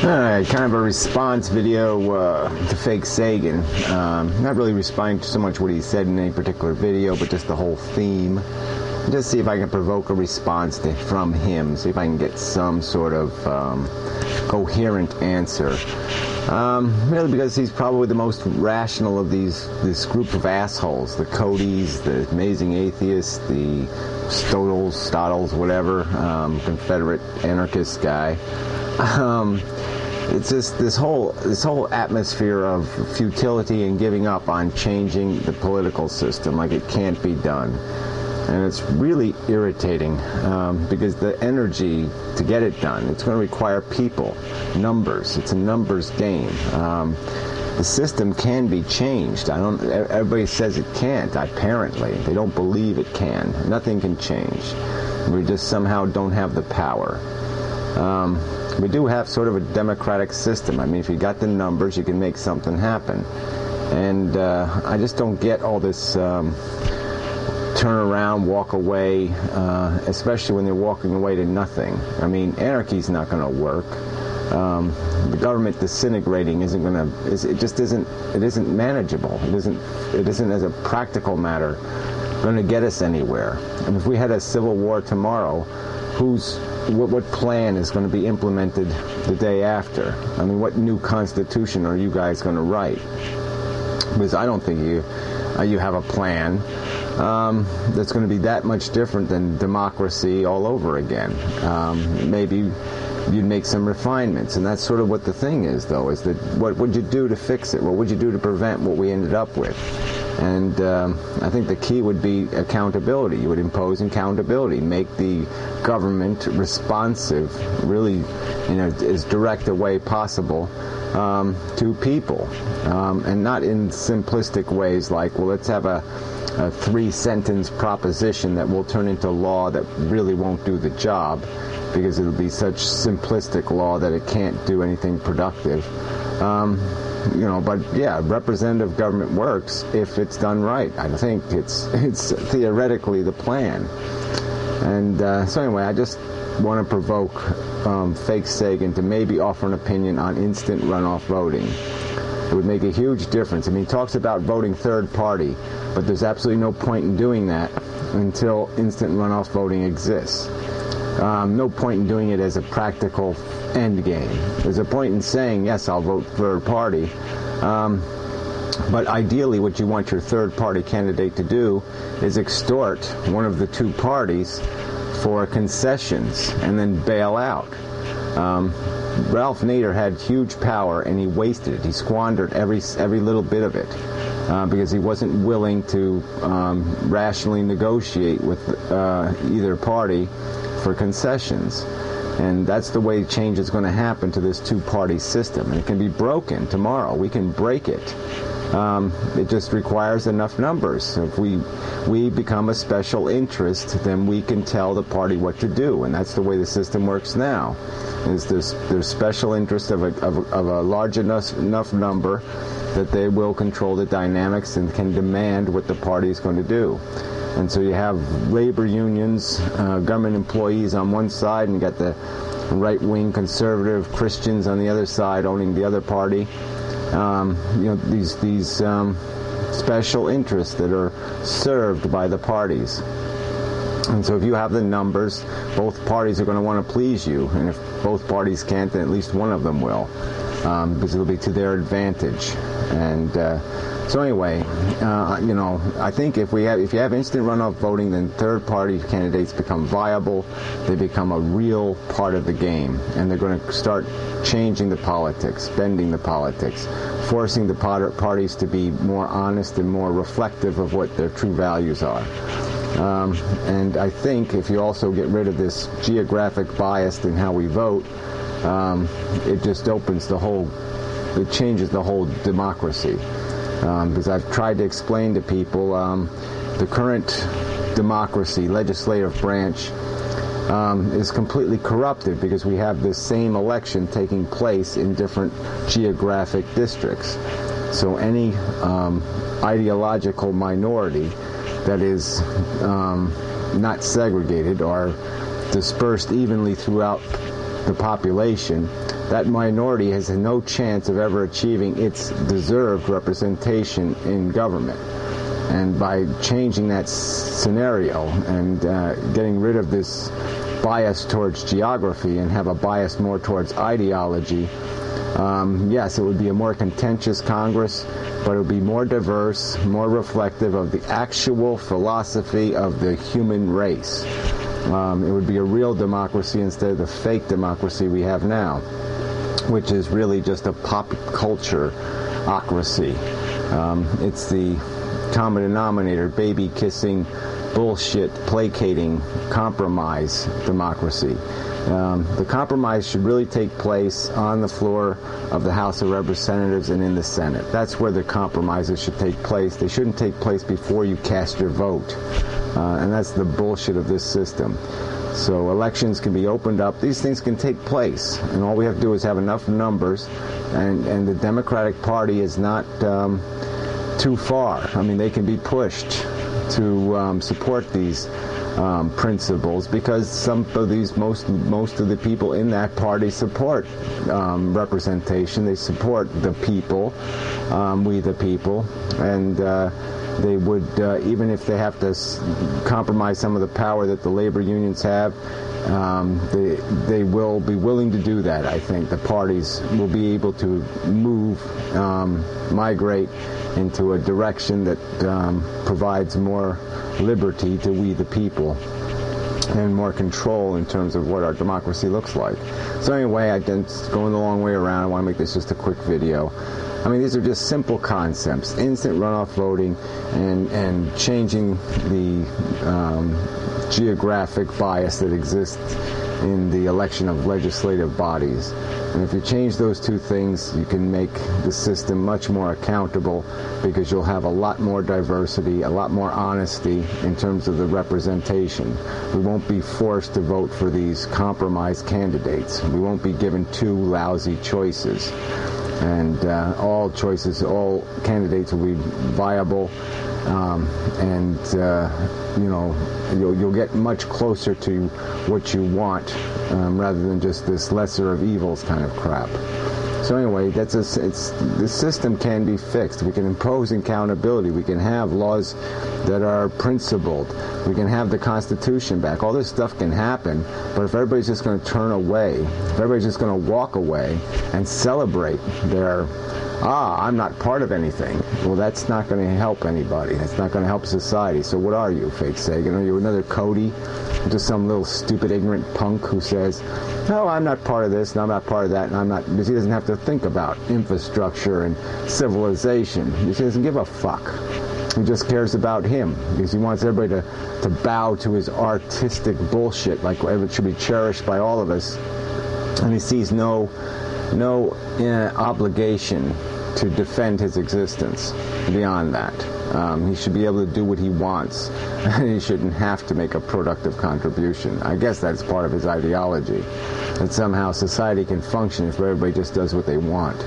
Alright, kind of a response video to Fake Sagan. Not really responding to so much what he said in any particular video, but just the whole theme. Just see if I can provoke a response from him, see if I can get some sort of coherent answer. Really because he's probably the most rational of this group of assholes, the Codys, the amazing atheists, the Stottles, whatever, Confederate anarchist guy. It's just this whole atmosphere of futility and giving up on changing the political system, like it can't be done. And it's really irritating because the energy to get it done, it's going to require people, numbers. It's a numbers game. The system can be changed. Everybody says it can't, apparently. They don't believe it can. Nothing can change. We just somehow don't have the power. We do have sort of a democratic system. I mean, if you got the numbers, you can make something happen. And I just don't get all this turn around, walk away, especially when they're walking away to nothing. I mean, anarchy's not going to work. The government disintegrating isn't going to. It isn't manageable. It isn't as a practical matter going to get us anywhere. And if we had a civil war tomorrow, what plan is going to be implemented the day after? I mean, what new constitution are you guys going to write? Because I don't think you have a plan that's going to be that much different than democracy all over again. Maybe you'd make some refinements, and that's sort of what the thing is, though, is that what would you do to fix it? What would you do to prevent what we ended up with? And I think the key would be accountability. You would impose accountability, make the government responsive, really, as direct a way possible to people, and not in simplistic ways like, well, let's have a 3-sentence proposition that will turn into law that really won't do the job, because it'll be such simplistic law that it can't do anything productive. But yeah, representative government works if it's done right. I think it's theoretically the plan. And so anyway, I just want to provoke Fake Sagan to maybe offer an opinion on instant runoff voting. It would make a huge difference. I mean, he talks about voting third party, but there's absolutely no point in doing that until instant runoff voting exists. No point in doing it as a practical end game. There's a point in saying, yes, I'll vote third party, but ideally what you want your third party candidate to do is extort one of the two parties for concessions and then bail out. Ralph Nader had huge power and he wasted it. He squandered every little bit of it because he wasn't willing to rationally negotiate with either party for concessions. And that's the way change is going to happen to this two-party system. And it can be broken tomorrow. We can break it. It just requires enough numbers. If we become a special interest, then we can tell the party what to do. And that's the way the system works now. There's special interest of a large enough number that they will control the dynamics and can demand what the party is going to do. And so you have labor unions, government employees on one side, and you got the right-wing conservative Christians on the other side owning the other party. These special interests that are served by the parties. And so if you have the numbers, both parties are going to want to please you. And if both parties can't, then at least one of them will, because it'll be to their advantage. And so anyway, I think if you have instant runoff voting, then third-party candidates become viable. They become a real part of the game, and they're going to start changing the politics, bending the politics, forcing the parties to be more honest and more reflective of what their true values are. And I think if you also get rid of this geographic bias in how we vote, it just it changes the whole democracy. Because I've tried to explain to people the current democracy, legislative branch, is completely corrupted because we have this same election taking place in different geographic districts. So any ideological minority that is not segregated or dispersed evenly throughout the population, that minority has no chance of ever achieving its deserved representation in government. And by changing that scenario and getting rid of this bias towards geography and have a bias more towards ideology, yes, it would be a more contentious Congress, but it would be more diverse, more reflective of the actual philosophy of the human race. It would be a real democracy instead of the fake democracy we have now, which is really just a pop culture-ocracy. It's the common denominator, baby-kissing, bullshit, placating, compromise democracy. The compromise should really take place on the floor of the House of Representatives and in the Senate. That's where the compromises should take place. They shouldn't take place before you cast your vote. And that's the bullshit of this system. So elections can be opened up. These things can take place. And all we have to do is have enough numbers. And the Democratic Party is not too far. I mean, they can be pushed to support these principles, because some of these, most of the people in that party support representation. They support the people, we the people, and they would, even if they have to compromise some of the power that the labor unions have, they will be willing to do that. I think the parties will be able to move, migrate into a direction that provides more liberty to we the people and more control in terms of what our democracy looks like. So anyway, I'm going the long way around. I want to make this just a quick video. I mean, these are just simple concepts: instant runoff voting and changing the geographic bias that exists in the election of legislative bodies. And if you change those two things, you can make the system much more accountable, because you'll have a lot more diversity, a lot more honesty in terms of the representation. We won't be forced to vote for these compromised candidates. We won't be given two lousy choices. And all candidates will be viable, and you know, you'll get much closer to what you want, rather than just this lesser of evils kind of crap. So anyway, the system can be fixed. We can impose accountability. We can have laws that are principled. We can have the Constitution back. All this stuff can happen, but if everybody's just going to turn away, if everybody's just going to walk away and celebrate their, I'm not part of anything, well, that's not going to help anybody. That's not going to help society. So what are you, fake Sagan? Are you another Cody? Just some little stupid, ignorant punk who says, no, I'm not part of this, and I'm not part of that, and I'm not, because he doesn't have to think about infrastructure and civilization. He doesn't give a fuck. He just cares about him, because he wants everybody to bow to his artistic bullshit, like it should be cherished by all of us. And he sees no obligation to defend his existence beyond that. He should be able to do what he wants, and he shouldn't have to make a productive contribution. I guess that's part of his ideology, that somehow society can function if everybody just does what they want.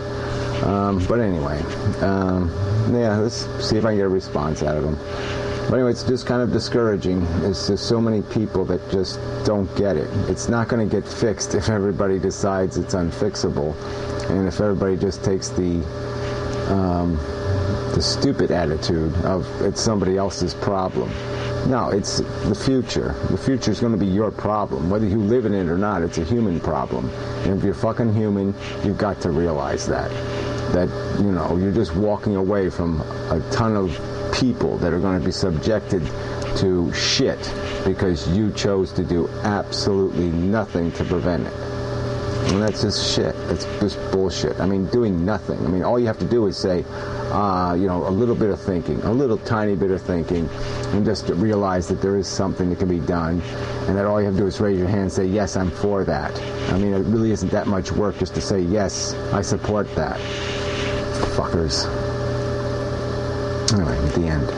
But anyway, yeah, let's see if I can get a response out of him. But anyway, it's just kind of discouraging. There's just so many people that just don't get it. It's not going to get fixed if everybody decides it's unfixable, and if everybody just takes the stupid attitude of it's somebody else's problem. No, it's the future. The future is going to be your problem. Whether you live in it or not, it's a human problem. And if you're fucking human, you've got to realize that. That, you know, you're just walking away from a ton of people that are going to be subjected to shit because you chose to do absolutely nothing to prevent it. And that's just shit. That's just bullshit. I mean, doing nothing. I mean, all you have to do is say, you know, a little bit of thinking, a little tiny bit of thinking, and just to realize that there is something that can be done, and that all you have to do is raise your hand and say, yes, I'm for that. I mean, it really isn't that much work just to say, yes, I support that. Fuckers. Anyway, at the end.